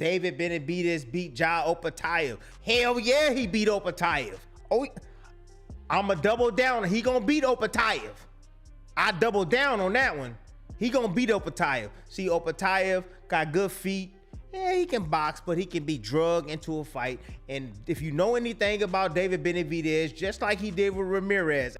David Benavidez beat Jai Opetaia. Hell yeah, he beat Opetaia. Oh, I'm a double down. He gonna beat Opetaia. I double down on that one. He gonna beat Opetaia. See, Opetaia got good feet. Yeah, he can box, but he can be drugged into a fight. And if you know anything about David Benavidez, just like he did with Ramirez,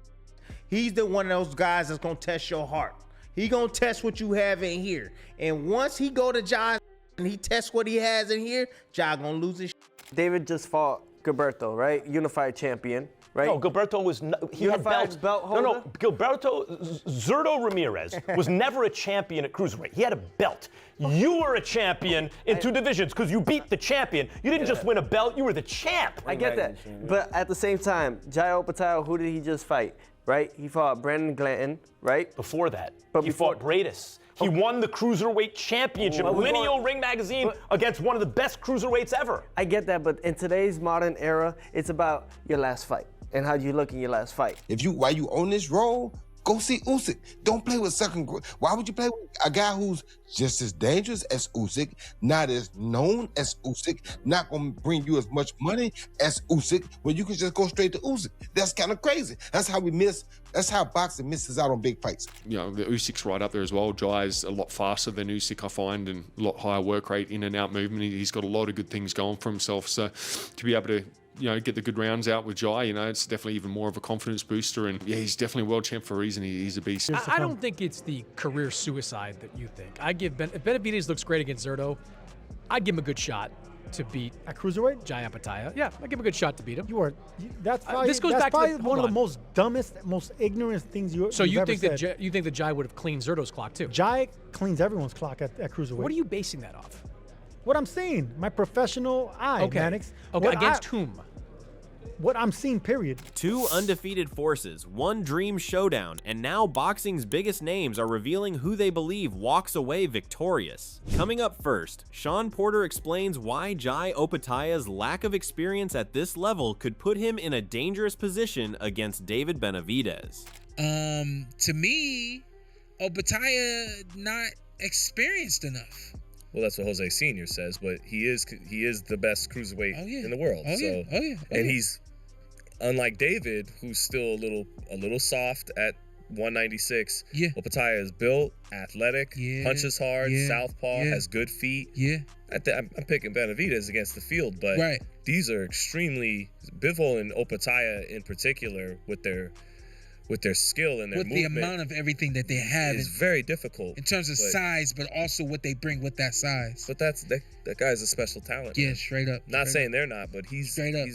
he's the one of those guys that's gonna test your heart. He gonna test what you have in here. And once he go to Jai and he tests what he has in here, Jai gonna lose his shit. David just fought Gilberto, right? Unified champion, right? No, Gilberto was he had belts. Belt holder? No, Gilberto Zurdo Ramirez was never a champion at cruiserweight. He had a belt. You were a champion in two divisions because you beat the champion. You didn't just win a belt, you were the champ. I get that. But at the same time, Jai Opetaia, who did he just fight? Right? He fought Brandon Glanton, right? Before that, But he fought Bradis. He won the Cruiserweight Championship, Lineal Ring Magazine, against one of the best cruiserweights ever. I get that, but in today's modern era, it's about your last fight and how you look in your last fight. While you on this roll, go see Usyk. Don't play with second. Why would you play with a guy who's just as dangerous as Usyk, not as known as Usyk, not gonna bring you as much money as Usyk, when you can just go straight to Usyk? That's kind of crazy. That's how boxing misses out on big fights. You know, the Usyk's right up there as well. Jai's a lot faster than Usyk, I find, and a lot higher work rate, in and out movement. He's got a lot of good things going for himself. So to be able to, get the good rounds out with Jai, it's definitely even more of a confidence booster. And yeah, he's definitely world champ for a reason. He's a beast. I don't think it's the career suicide that you think. I give if Benavidez looks great against Zurdo, I'd give him a good shot to beat at cruiserweight. Jai Opetaia. Yeah, I'd give him a good shot to beat him. That's probably, this goes back to to one of the most dumbest, most ignorant things you've ever said. You think that Jai would have cleaned Zurdo's clock too? Jai cleans everyone's clock at cruiserweight. What are you basing that off? What I'm saying, my professional eye, Mannix. Okay, against whom? What I'm seeing, period. Two undefeated forces, one dream showdown, and now boxing's biggest names are revealing who they believe walks away victorious. Coming up first, Sean Porter explains why Jai Opetaia's lack of experience at this level could put him in a dangerous position against David Benavidez. To me, Opetaia not experienced enough. Well, that's what Jose Sr. says, but he is the best cruiserweight in the world. And he's, unlike David, who's still a little soft at 196. Yeah. Opetaia is built, athletic, punches hard, southpaw, has good feet. Yeah. I'm picking Benavidez against the field, but these are extremely, Bivol and Opetaia in particular, with their skill and their movement, the amount of everything that they have is very difficult in terms of size, but also what they bring with that size. But that guy's a special talent. Yeah, straight up. Not saying they're not, but he's straight up.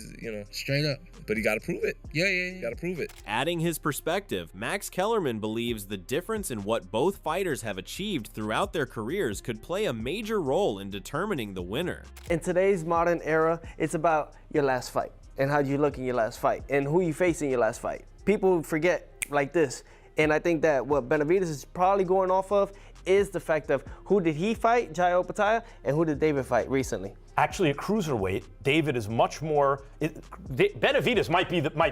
Straight up. But he got to prove it. Yeah. You got to prove it. Adding his perspective, Max Kellerman believes the difference in what both fighters have achieved throughout their careers could play a major role in determining the winner. In today's modern era, it's about your last fight and how you look in your last fight and who you face in your last fight. People forget like this, and I think that what Benavidez is probably going off of is the fact of who did he fight, Jai Opetaia, and who did David fight recently. Actually, at cruiserweight, David is much more. Benavidez might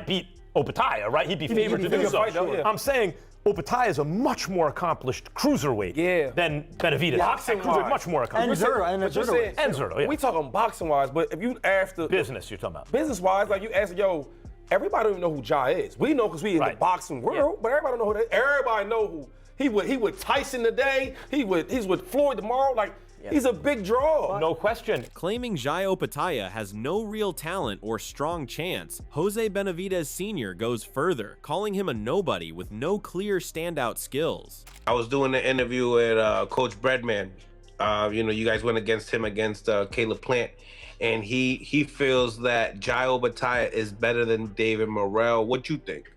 beat Opetaia, right? He'd be favored to do so. I'm saying Opetaia is a much more accomplished cruiserweight than Benavidez. Boxing-wise, much more accomplished. And Zurdo. We talking boxing-wise, but if you ask the business, you're talking about business-wise, like you ask, everybody don't even know who Jai is. We know because we in the boxing world, but everybody don't know who that. Everybody know who he with Tyson today. He's with Floyd tomorrow. Like he's a big draw. No question. Claiming Jai Opetaia has no real talent or strong chance, Jose Benavidez Sr. goes further, calling him a nobody with no clear standout skills. I was doing an interview with Coach Breadman. You guys went against him against Caleb Plant. And he feels that Jai Opetaia is better than David Morrell. What you think?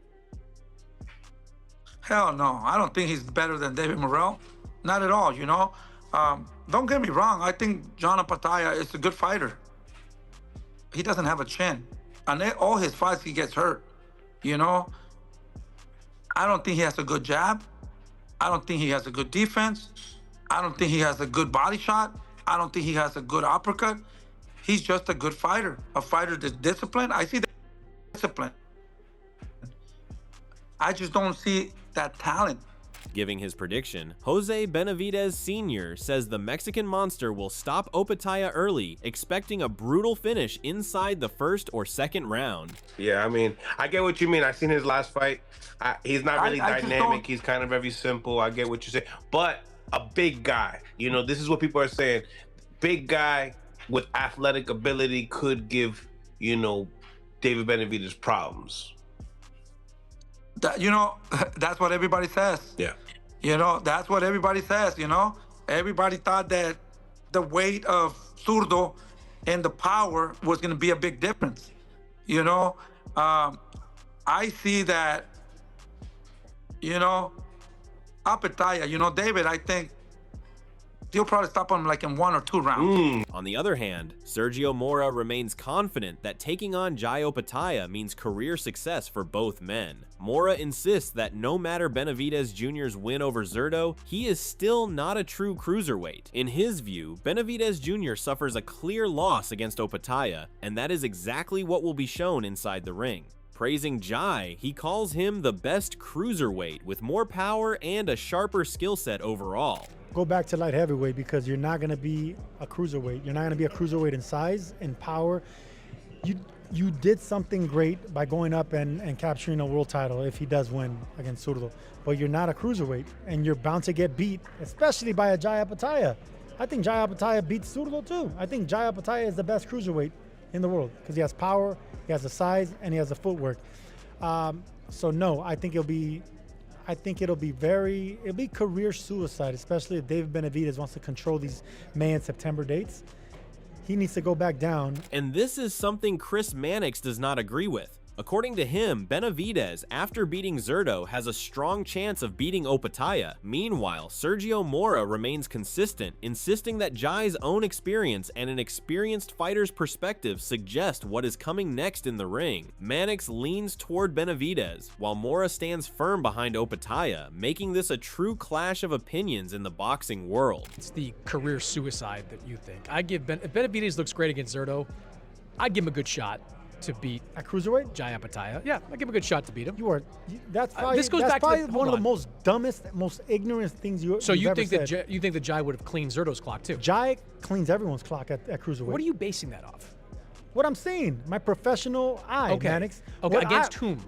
Hell no. I don't think he's better than David Morrell. Not at all, Don't get me wrong. I think Jai Opetaia is a good fighter. He doesn't have a chin. And all his fights, he gets hurt, I don't think he has a good jab. I don't think he has a good defense. I don't think he has a good body shot. I don't think he has a good uppercut. He's just a good fighter, a fighter that's disciplined. I see that discipline. I just don't see that talent Giving his prediction, Jose Benavidez Sr. says the Mexican monster will stop Opetaia early, expecting a brutal finish inside the first or second round. Yeah, I mean, I get what you mean. I've seen his last fight. He's not really dynamic. He's kind of very simple. I get what you say. But a big guy, you know, this is what people are saying. Big guy with athletic ability could give, you know, David Benavidez problems. You know, that's what everybody says. Yeah. You know, that's what everybody says, you know? Everybody thought that the weight of Zurdo and the power was going to be a big difference. You know, I see that, you know, Opetaia, you know, David, I think he'll probably stop him like in 1 or 2 rounds. On the other hand, Sergio Mora remains confident that taking on Jai Opetaia means career success for both men. Mora insists that no matter Benavidez Jr.'s win over Zurdo, he is still not a true cruiserweight. In his view, Benavidez Jr. suffers a clear loss against Opetaia, and that is exactly what will be shown inside the ring. Praising Jai, he calls him the best cruiserweight with more power and a sharper skill set overall. Go back to light heavyweight because you're not going to be a cruiserweight. You're not going to be a cruiserweight in size and power. You did something great by going up and capturing a world title if he does win against Zurdo. But you're not a cruiserweight, and you're bound to get beat, especially by a Jai Opetaia. I think Jai Opetaia beats Zurdo too. I think Jai Opetaia is the best cruiserweight in the world because he has power, he has the size, and he has the footwork. So no, I think it'll be career suicide, especially if David Benavidez wants to control these May and September dates. He needs to go back down. And this is something Chris Mannix does not agree with. According to him, Benavidez, after beating Zurdo, has a strong chance of beating Opetaia. Meanwhile, Sergio Mora remains consistent, insisting that Jai's own experience and an experienced fighter's perspective suggest what is coming next in the ring. Mannix leans toward Benavidez, while Mora stands firm behind Opetaia, making this a true clash of opinions in the boxing world. It's the career suicide that you think. If Benavidez looks great against Zurdo, I'd give him a good shot to beat at cruiserweight Jai Opetaia. Yeah, I give him a good shot to beat him. That's probably, this goes back probably to one of the most dumbest, most ignorant things you. So you think said. that you think that Jai would have cleaned Zurdo's clock too? Jai cleans everyone's clock at cruiserweight. What are you basing that off? What I'm saying, my professional eye, Mannix. Okay, against whom?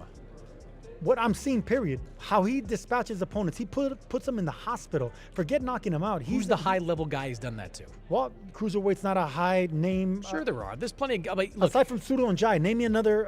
What I'm seeing, period. How he dispatches opponents. He puts them in the hospital. Forget knocking them out. Who's the high-level guy he's done that to? Well, cruiserweight's not a high name. Sure there are. There's plenty of... Look, aside from Zurdo and Jai, name me another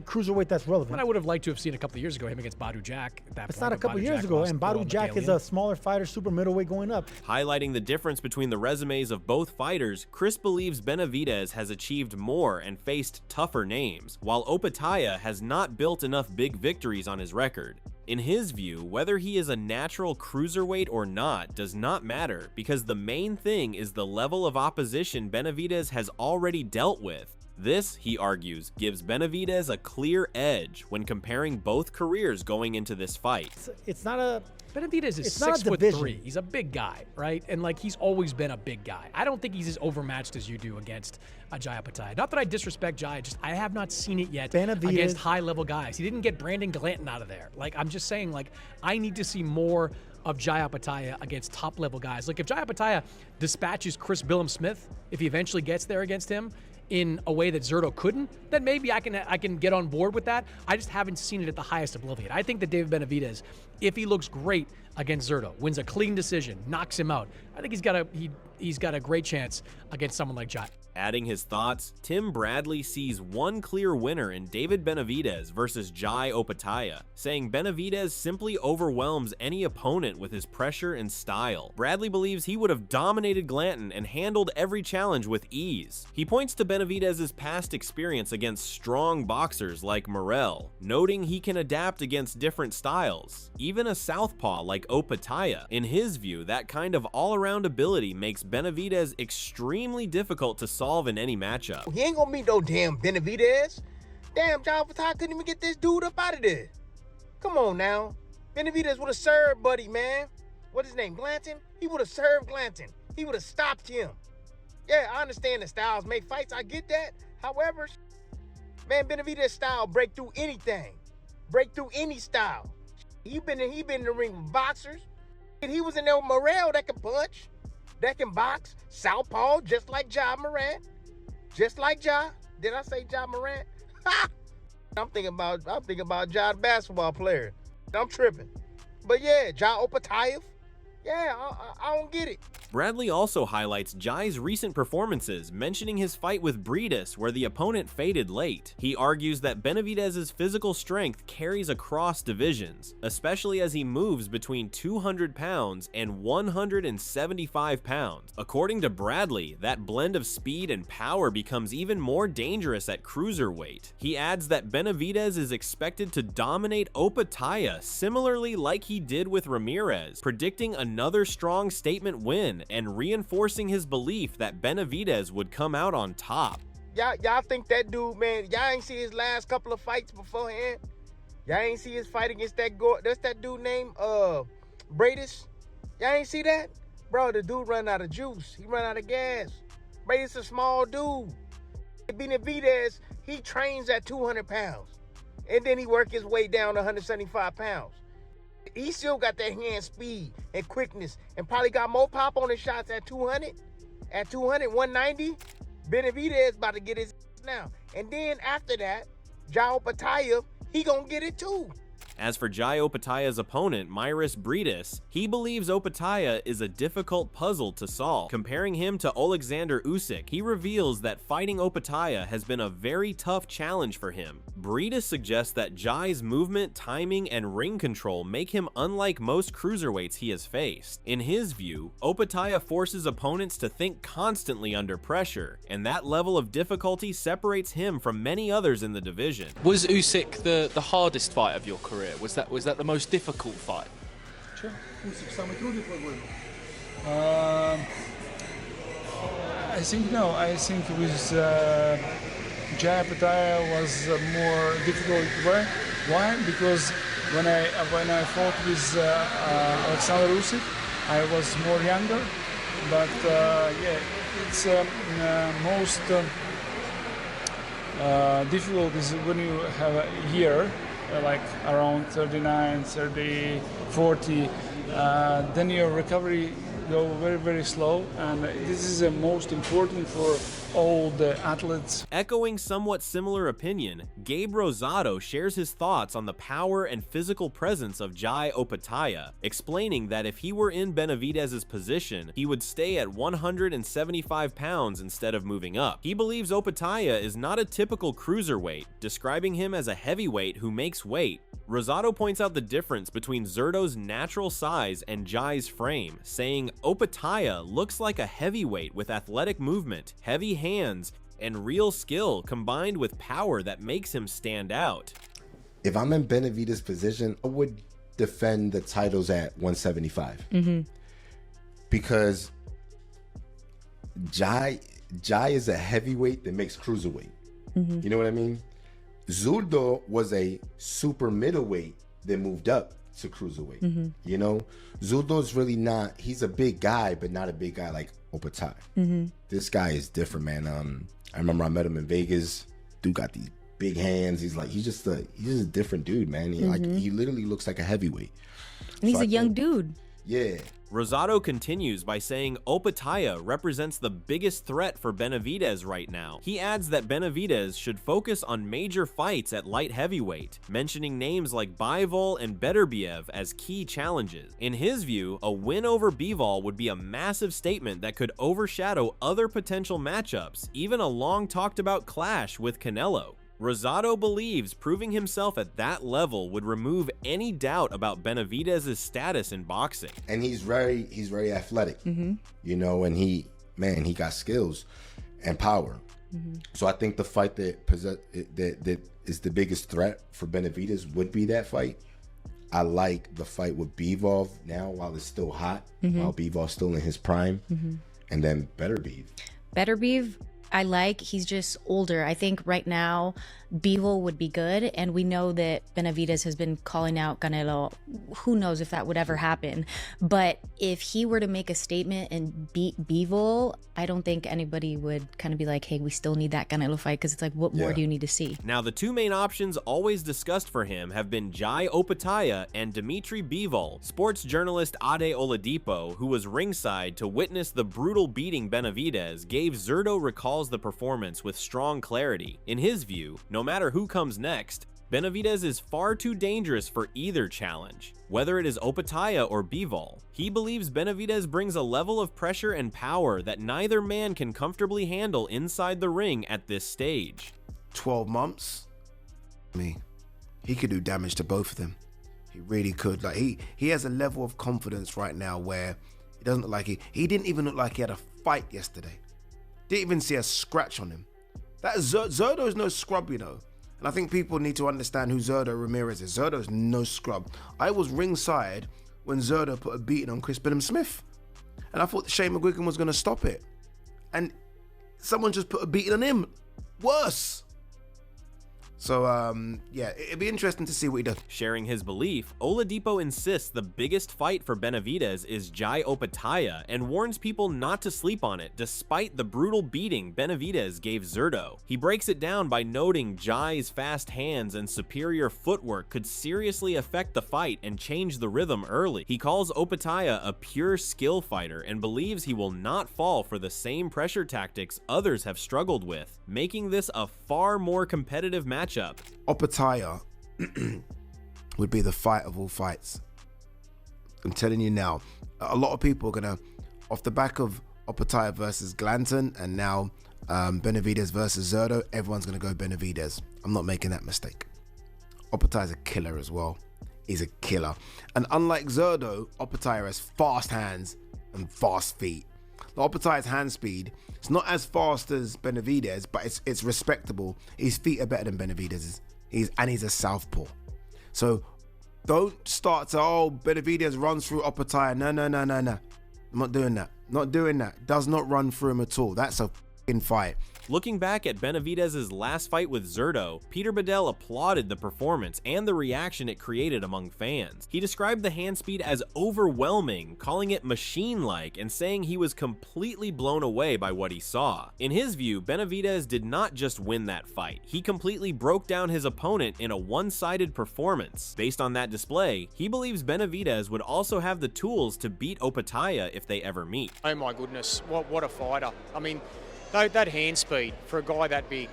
cruiserweight that's relevant. I would have liked to have seen a couple of years ago him against Badu Jack at that point. It's not a couple of years ago, and Badu Jack is a smaller fighter, super middleweight going up. Highlighting the difference between the resumes of both fighters, Chris believes Benavidez has achieved more and faced tougher names, while Opetaia has not built enough big victories on his record. In his view, whether he is a natural cruiserweight or not does not matter because the main thing is the level of opposition Benavidez has already dealt with. This, he argues, gives Benavidez a clear edge when comparing both careers going into this fight. It's not a... Benavidez is 6'3". He's a big guy, right? And like he's always been a big guy. I don't think he's as overmatched as you do against Jai Opetaia. Not that I disrespect Jai, just I have not seen it yet against high-level guys. He didn't get Brandon Glanton out of there. Like I'm just saying, like I need to see more of Jai Opetaia against top-level guys. Like if Jai Opetaia dispatches Chris Billum Smith, if he eventually gets there against him in a way that Zurdo couldn't, then maybe I can get on board with that. I just haven't seen it at the highest oblivion. I think that David Benavidez, if he looks great against Zurdo, wins a clean decision, knocks him out, I think he's got a great chance against someone like Jai. Adding his thoughts, Tim Bradley sees one clear winner in David Benavidez versus Jai Opetaia, saying Benavidez simply overwhelms any opponent with his pressure and style. Bradley believes he would have dominated Glanton and handled every challenge with ease. He points to Benavidez's past experience against strong boxers like Morrell, noting he can adapt against different styles, even a southpaw like Opetaia. In his view, that kind of all-around ability makes Benavidez extremely difficult to solve in any matchup. He ain't gonna meet no damn Benavidez. Damn, Jai Opetaia couldn't even get this dude up out of there. Come on now. Benavidez would have served Buddy, man. What's his name, Glanton? He would have served Glanton. He would have stopped him. Yeah, I understand the styles make fights. I get that. However, man, Benavidez style break through anything. Break through any style. He been in the ring with boxers. And he was in there with Morrell that can punch, that can box. Southpaw, just like Ja Morant. Just like Ja. Did I say Ja Morant? Ha! I'm thinking about Ja, the basketball player. I'm tripping. But yeah, Ja Opetaia. Yeah, I don't get it. Bradley also highlights Jai's recent performances, mentioning his fight with Benavidez where the opponent faded late. He argues that Benavidez's physical strength carries across divisions, especially as he moves between 200 pounds and 175 pounds. According to Bradley, that blend of speed and power becomes even more dangerous at cruiserweight. He adds that Benavidez is expected to dominate Opetaia, similarly like he did with Ramirez, predicting another strong statement win and reinforcing his belief that Benavidez would come out on top. Y'all think that dude, man, y'all ain't see his last couple of fights beforehand? Y'all ain't see his fight against that's that dude named Benavidez? Y'all ain't see that? Bro, the dude run out of juice. He run out of gas. Benavidez a small dude. Benavidez, he trains at 200 pounds. And then he work his way down to 175 pounds. He still got that hand speed and quickness and probably got more pop on his shots at 200. At 200, 190, Benavidez about to get his now. And then after that, Ja Opetaia, he gonna get it too. As for Jai Opetaia's opponent, Benavidez, he believes Opetaia is a difficult puzzle to solve. Comparing him to Alexander Usyk, he reveals that fighting Opetaia has been a very tough challenge for him. Benavidez suggests that Jai's movement, timing, and ring control make him unlike most cruiserweights he has faced. In his view, Opetaia forces opponents to think constantly under pressure, and that level of difficulty separates him from many others in the division. Was Usyk the hardest fight of your career? Was that the most difficult fight? I think no. I think with Jai Opetaia was more difficult. Why? Because when I fought with Alexander Usyk, I was more younger. But yeah, it's most difficult is when you have a year. Like around 39, 30, 40, then your recovery go very, very slow, and this is the most important for all the athletes. Echoing somewhat similar opinion, Gabe Rosado shares his thoughts on the power and physical presence of Jai Opetaia, explaining that if he were in Benavidez's position, he would stay at 175 pounds instead of moving up. He believes Opetaia is not a typical cruiserweight, describing him as a heavyweight who makes weight. Rosado points out the difference between Zurdo's natural size and Jai's frame, saying Opetaia looks like a heavyweight with athletic movement, heavy hands, and real skill combined with power that makes him stand out. If I'm in Benavidez's position, I would defend the titles at 175. Because Jai is a heavyweight that makes cruiserweight. You know what I mean? Zurdo was a super middleweight that moved up to cruiserweight. You know, Zurdo's really not, he's a big guy, but not a big guy like Opetaia. This guy is different, man. I remember I met him in Vegas. Dude got these big hands. He's just a different dude, man. He literally looks like a heavyweight. And he's a young dude. Yeah. Rosado continues by saying Opetaia represents the biggest threat for Benavidez right now. He adds that Benavidez should focus on major fights at light heavyweight, mentioning names like Bivol and Beterbiev as key challenges. In his view, a win over Bivol would be a massive statement that could overshadow other potential matchups, even a long talked about clash with Canelo. Rosado believes proving himself at that level would remove any doubt about Benavidez's status in boxing. And he's very athletic, you know, and he got skills and power. So I think the fight that is the biggest threat for Benavidez would be that fight. I like the fight with Bivol now while it's still hot, while Bivol's still in his prime, and then Beterbiev. Beterbiev, I like. He's just older. I think right now Bivol would be good, and we know that Benavidez has been calling out Canelo. Who knows if that would ever happen? But if he were to make a statement and beat Bivol, I don't think anybody would kind of be like, hey, we still need that Canelo fight, because it's like, what more do you need to see? Now, the two main options always discussed for him have been Jai Opetaia and Dimitri Bivol. Sports journalist Ade Oladipo, who was ringside to witness the brutal beating Benavidez, gave Zurdo Recalls the performance with strong clarity. In his view, no matter who comes next, Benavidez is far too dangerous for either challenge. Whether it is Opetaia or Bivol, he believes Benavidez brings a level of pressure and power that neither man can comfortably handle inside the ring at this stage. 12 months, he could do damage to both of them. He really could. Like he has a level of confidence right now where it doesn't look like he didn't even look like he had a fight yesterday. Didn't even see a scratch on him. That Zurdo is no scrub, you know. And I think people need to understand who Zurdo Ramirez is. Zurdo is no scrub. I was ringside when Zurdo put a beating on Chris Benham-Smith. And I thought Shane McGuigan was going to stop it. And someone just put a beating on him. Worse. So, yeah, it'd be interesting to see what he does. Sharing his belief, Oladipo insists the biggest fight for Benavidez is Jai Opetaia and warns people not to sleep on it despite the brutal beating Benavidez gave Zurdo. He breaks it down by noting Jai's fast hands and superior footwork could seriously affect the fight and change the rhythm early. He calls Opetaia a pure skill fighter and believes he will not fall for the same pressure tactics others have struggled with, making this a far more competitive matchup. Opetaia would be the fight of all fights. I'm telling you now, a lot of people are gonna, off the back of Opetaia versus Glanton and now Benavidez versus Zurdo, everyone's gonna go Benavidez. I'm not making that mistake. Opetaia's a killer as well. He's a killer. And unlike Zurdo, Opetaia has fast hands and fast feet. Opetaia's hand speed, it's not as fast as Benavidez, but it's respectable. His feet are better than Benavidez's. He's a southpaw. So don't start to, Benavidez runs through Opetaia. No. I'm not doing that. Not doing that. Does not run through him at all. That's a f***ing fight. Looking back at Benavidez's last fight with Zurdo, Peter Bedell applauded the performance and the reaction it created among fans. He described the hand speed as overwhelming, calling it machine-like, and saying he was completely blown away by what he saw. In his view, Benavidez did not just win that fight, he completely broke down his opponent in a one-sided performance. Based on that display, he believes Benavidez would also have the tools to beat Opetaia if they ever meet. Oh my goodness, what a fighter. I mean, that hand speed for a guy that big,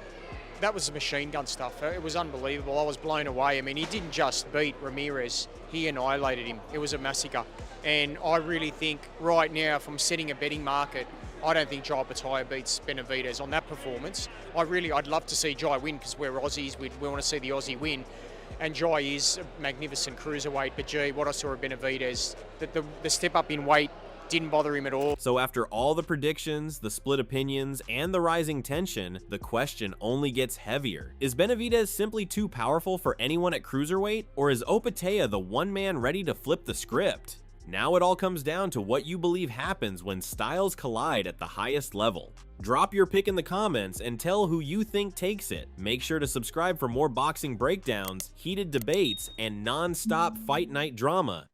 that was machine gun stuff. It was unbelievable. I was blown away. I mean, he didn't just beat Ramirez, he annihilated him. It was a massacre. And I really think right now, if I'm setting a betting market, I don't think Jai Opetaia beats Benavidez on that performance. I'd love to see Jai win because we're Aussies. We want to see the Aussie win. And Jai is a magnificent cruiserweight. But gee, what I saw of Benavidez, the step up in weight didn't bother him at all. So after all the predictions, the split opinions, and the rising tension, the question only gets heavier. Is Benavidez simply too powerful for anyone at cruiserweight, or is Opetaia the one man ready to flip the script? Now it all comes down to what you believe happens when styles collide at the highest level. Drop your pick in the comments and tell who you think takes it. Make sure to subscribe for more boxing breakdowns, heated debates, and non-stop fight night drama.